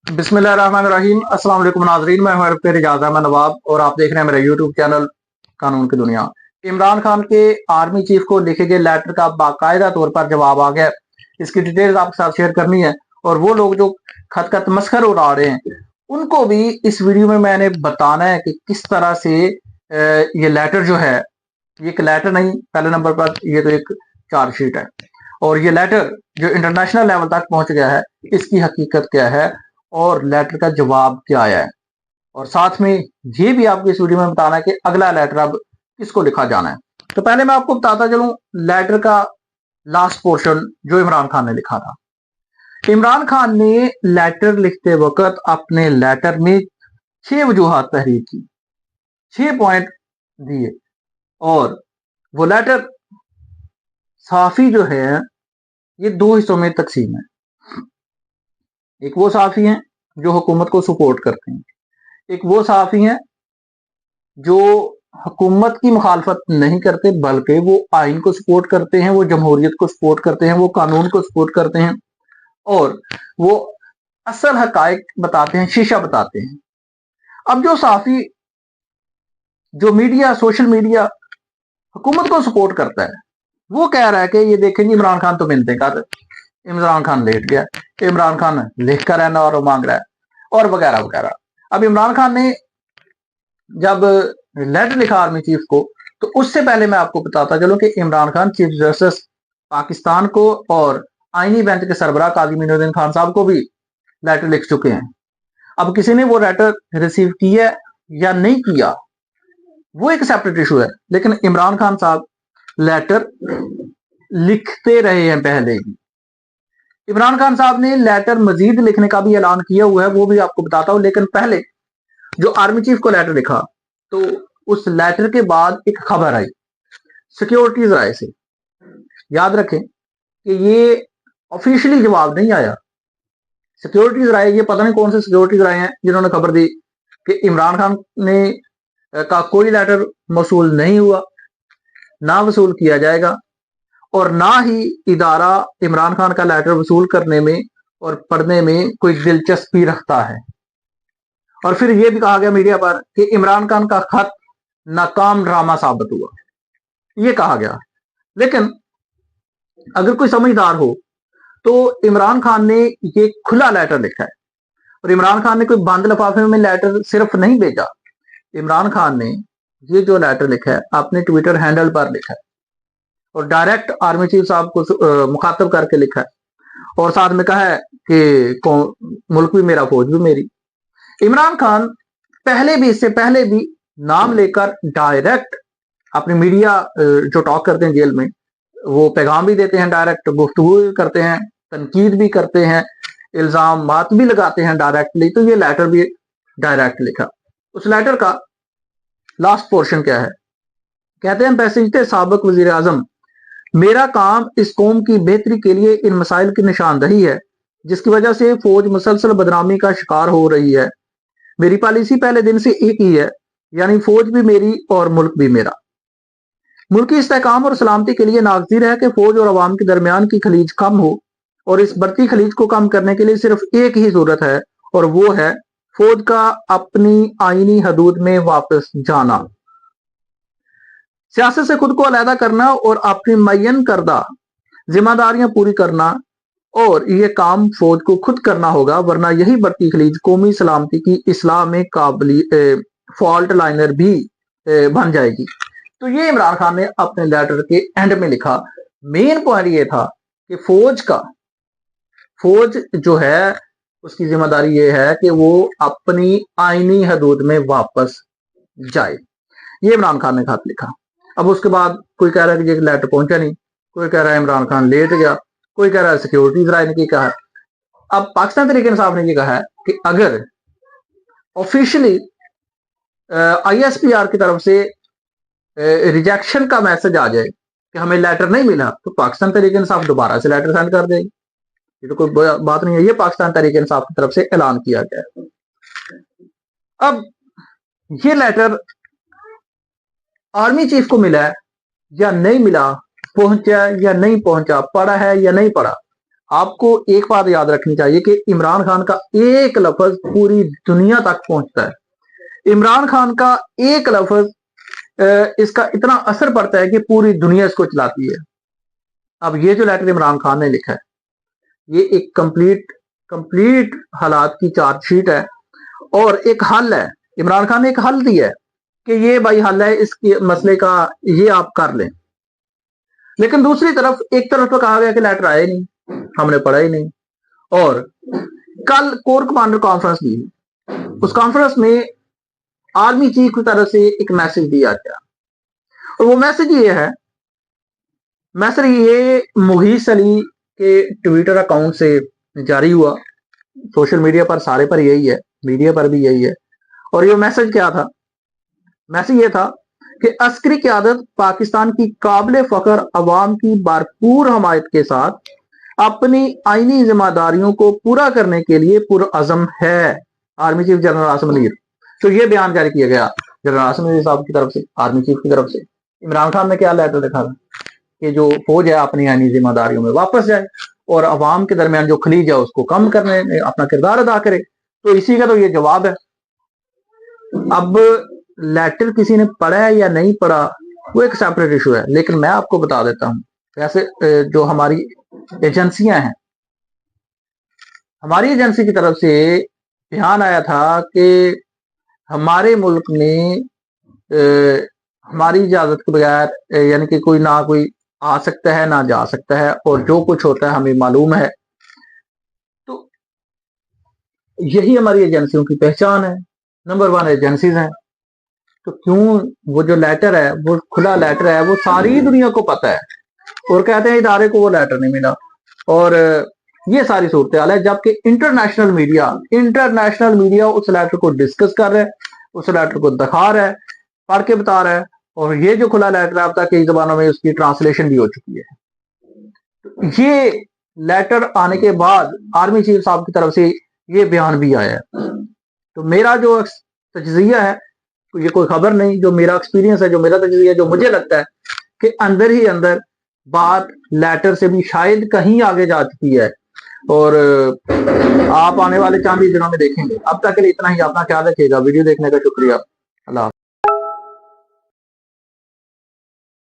बिस्मिल्लाहिर्रहमानिर्रहीम। अस्सलाम वालेकुम नाज़रीन, मैं हूं फिर इजाज़ अहमद नवाब और आप देख रहे हैं मेरा यूट्यूब चैनल कानून की दुनिया। इमरान खान के आर्मी चीफ को लिखे गए लेटर का बाकायदा तौर पर जवाब आ गया। इसकी डिटेल्स आपके साथ शेयर करनी है और वो लोग जो खत का तमस्खर उड़ा रहे हैं उनको भी इस वीडियो में मैंने बताना है कि किस तरह से ये लेटर जो है, ये एक लेटर नहीं, पहले नंबर पर ये तो एक चार्जशीट है और ये लेटर जो इंटरनेशनल लेवल तक पहुंच गया है, इसकी हकीकत क्या है और लेटर का जवाब क्या आया है, और साथ में ये भी आपको इस वीडियो में बताना है कि अगला लेटर अब किसको लिखा जाना है। तो पहले मैं आपको बताता चलूं लेटर का लास्ट पोर्शन जो इमरान खान ने लिखा था। इमरान खान ने लेटर लिखते वक्त अपने लेटर में 6 वजूहात तहरीर की, 6 पॉइंट दिए और वो लेटर साफी जो है ये 2 हिस्सों में तकसीम है। एक वो साफी हैं जो हुकूमत को सपोर्ट करते हैं, एक वो साफी हैं जो हुकूमत की मुखालफत नहीं करते बल्कि वो आइन को सपोर्ट करते हैं, वो जमहूरियत को सपोर्ट करते हैं, वो कानून को सपोर्ट करते हैं और वो असल हकायक बताते हैं, शीशा बताते हैं। अब जो साफी, जो मीडिया, सोशल मीडिया हुकूमत को सपोर्ट करता है, वो कह रहा है कि ये देखें इमरान खान तो मिलते कर, इमरान खान लेट गया, इमरान खान लिख कर रहना और मांग रहा है और वगैरह वगैरह। अब इमरान खान ने जब लेटर लिखा आर्मी चीफ को, तो उससे पहले मैं आपको बताता चलूं कि इमरान खान चीफ जस्टिस पाकिस्तान को और आईनी बेंच के सरबराह काजी मोइनुद्दीन खान साहब को भी लेटर लिख चुके हैं। अब किसी ने वो लेटर रिसीव किया या नहीं किया वो एक सेपरेट इशू है, लेकिन इमरान खान साहब लेटर लिखते रहे हैं पहले ही। इमरान खान साहब ने लेटर मजीद लिखने का भी ऐलान किया हुआ है, वो भी आपको बताता हूं। लेकिन पहले जो आर्मी चीफ को लेटर लिखा, तो उस लेटर के बाद एक खबर आई सिक्योरिटीज राय से। याद रखें कि ये ऑफिशियली जवाब नहीं आया, सिक्योरिटीज राय, ये पता नहीं कौन से सिक्योरिटीज राय हैं जिन्होंने खबर दी कि इमरान खान ने का कोई लेटर वसूल नहीं हुआ, ना वसूल किया जाएगा और ना ही इदारा इमरान खान का लेटर वसूल करने में और पढ़ने में कोई दिलचस्पी रखता है। और फिर यह भी कहा गया मीडिया पर कि इमरान खान का खत नाकाम ड्रामा साबित हुआ, यह कहा गया। लेकिन अगर कोई समझदार हो तो इमरान खान ने ये खुला लेटर लिखा है और इमरान खान ने कोई बंद लिफाफे में लेटर सिर्फ नहीं भेजा। इमरान खान ने ये जो लेटर लिखा है अपने ट्विटर हैंडल पर लिखा है और डायरेक्ट आर्मी चीफ साहब को मुखातब करके लिखा है और साथ में कहा है कि मुल्क भी मेरा, फौज भी मेरी। इमरान खान पहले भी, इससे पहले भी नाम लेकर डायरेक्ट अपनी मीडिया जो टॉक करते हैं जेल में, वो पैगाम भी देते हैं, डायरेक्ट गुफ्तगू भी करते हैं, तनकीद भी करते हैं, इल्जाम भी लगाते हैं डायरेक्टली। तो ये लेटर भी डायरेक्ट लिखा। उस लेटर का लास्ट पोर्शन क्या है, कहते हैं पैसेंजर साबिक वजीर आजम, मेरा काम इस कौम की बेहतरी के लिए इन मसाइल की निशानदही है जिसकी वजह से फौज मुसलसल बदनामी का शिकार हो रही है। मेरी पॉलिसी पहले दिन से एक ही है, यानी फौज भी मेरी और मुल्क भी मेरा। मुल्क की इस्तेहकाम और सलामती के लिए नागजीर है कि फौज और अवाम के दरमियान की खलीज कम हो और इस बढ़ती खलीज को कम करने के लिए सिर्फ एक ही जरूरत है और वो है फौज का अपनी आईनी हदूद में वापस जाना, सियासत से खुद को अलहदा करना और अपनी मुअय्यन करदा जिम्मेदारियां पूरी करना। और ये काम फौज को खुद करना होगा, वरना यही बढ़ती खलीज कौमी सलामती की इस्लाह में काबिल फॉल्ट लाइनर भी बन जाएगी। तो ये इमरान खान ने अपने लेटर के एंड में लिखा। मेन पॉइंट ये था कि फौज जो है उसकी जिम्मेदारी ये है कि वो अपनी आईनी हदूद में वापस जाए। ये इमरान खान ने खत लिखा। अब उसके बाद कोई कह रहा है कि ये लेटर पहुंचा नहीं, कोई कह रहा है इमरान खान लेट गया, कोई कह रहा है सिक्योरिटीज राय ने कहा है। अब पाकिस्तान तहरीक इंसाफ ने ये कहा है कि अगर ऑफिशियली ISPR की तरफ से रिजेक्शन का मैसेज आ जाए कि हमें लेटर नहीं मिला, तो पाकिस्तान तहरीक इंसाफ दोबारा से लेटर सेंड कर देगी। ये तो कोई बात नहीं है, ये पाकिस्तान तहरीक इंसाफ की तरफ से ऐलान किया गया है। अब ये लेटर आर्मी चीफ को मिला है या नहीं मिला, पहुंचा या नहीं पहुंचा, पढ़ा है या नहीं पढ़ा, آپ کو ایک بات یاد رکھنی چاہیے کہ عمران خان کا ایک لفظ پوری دنیا تک پہنچتا ہے. عمران خان کا ایک لفظ اس کا اتنا اثر پڑتا ہے کہ پوری دنیا اس کو چلاتی ہے. اب یہ جو لیٹر عمران خان نے لکھا ہے یہ ایک کمپلیٹ حالات کی چارج شیٹ ہے اور ایک حل ہے. عمران خان نے ایک حل دیا ہے کہ یہ بھائی حل ہے اس کے مسئلے کا, یہ آپ کر لیں. لیکن دوسری طرف ایک طرف تو کہا گیا کہ لیٹر آئے نہیں, ہم نے پڑھا ہی نہیں. اور کل کور کمانڈر کانفرنس دی, اس کانفرنس میں آرمی چیف کی طرف سے ایک میسج دیا گیا اور وہ میسج یہ محیث علی کے ٹویٹر اکاؤنٹ سے جاری ہوا. سوشل میڈیا پر سارے پر یہی ہے, میڈیا پر بھی یہی ہے. اور یہ میسج کیا تھا؟ میسج یہ تھا کہ عسکری قیادت پاکستان کی قابل فخر عوام کی بھرپور حمایت کے ساتھ اپنی آئینی ذمہ داریوں کو پورا کرنے کے لیے پرعزم ہے. Army chief general Asim Munir. تو یہ بیان جاری کیا گیا جنرل عاصم منیر صاحب کی طرف سے, آرمی چیف کی طرف سے. عمران خان نے کیا لیٹر لکھا تھا کہ جو فوج ہے اپنی آئینی ذمہ داریوں میں واپس جائے اور عوام کے درمیان جو خلیج ہے اس کو کم کرنے میں اپنا کردار ادا کرے. تو اسی کا تو یہ جواب ہے. اب لیٹر کسی نے پڑھا ہے یا نہیں پڑھا وہ ایک سیپریٹ ایشو ہے, لیکن میں آپ کو بتا دیتا ہوں ویسے جو ہماری ایجنسیاں ہیں, ہماری ایجنسی کی طرف سے بیان آیا تھا کہ ہمارے ملک میں ہماری اجازت کے بغیر یعنی کہ کوئی نہ کوئی آ سکتا ہے نہ جا سکتا ہے, اور جو کچھ ہوتا ہے ہمیں معلوم ہے. تو یہی ہماری ایجنسیوں کی پہچان ہے, نمبر 1 ایجنسیز ہیں. تو کیوں وہ جو لیٹر ہے وہ کھلا لیٹر ہے, وہ ساری دنیا کو پتہ ہے, اور کہتے ہیں ادارے کو وہ لیٹر نہیں ملا. اور یہ ساری صورتحال ہے, جبکہ انٹرنیشنل میڈیا اس لیٹر کو ڈسکس کر رہا ہے, اس لیٹر کو دکھا رہا ہے, پڑھ کے بتا رہا ہے. اور یہ جو کھلا لیٹر ہے اب تک کئی زبانوں میں اس کی ٹرانسلیشن بھی ہو چکی ہے. یہ لیٹر آنے کے بعد آرمی چیف صاحب کی طرف سے یہ بیان بھی آیا ہے. تو میرا جو تجزیہ ہے یہ کوئی خبر نہیں, جو میرا ایکسپیرینس ہے, جو میرا تجزیہ ہے, جو مجھے لگتا ہے کہ اندر ہی اندر بات لیٹر سے بھی شاید کہیں آگے جا چکی ہے. اور آپ آنے والے چند دنوں میں دیکھیں گے. اب تک کے لیے اتنا ہی. اپنا خیال رکھیے گا. ویڈیو دیکھنے کا شکریہ. اللہ حافظ.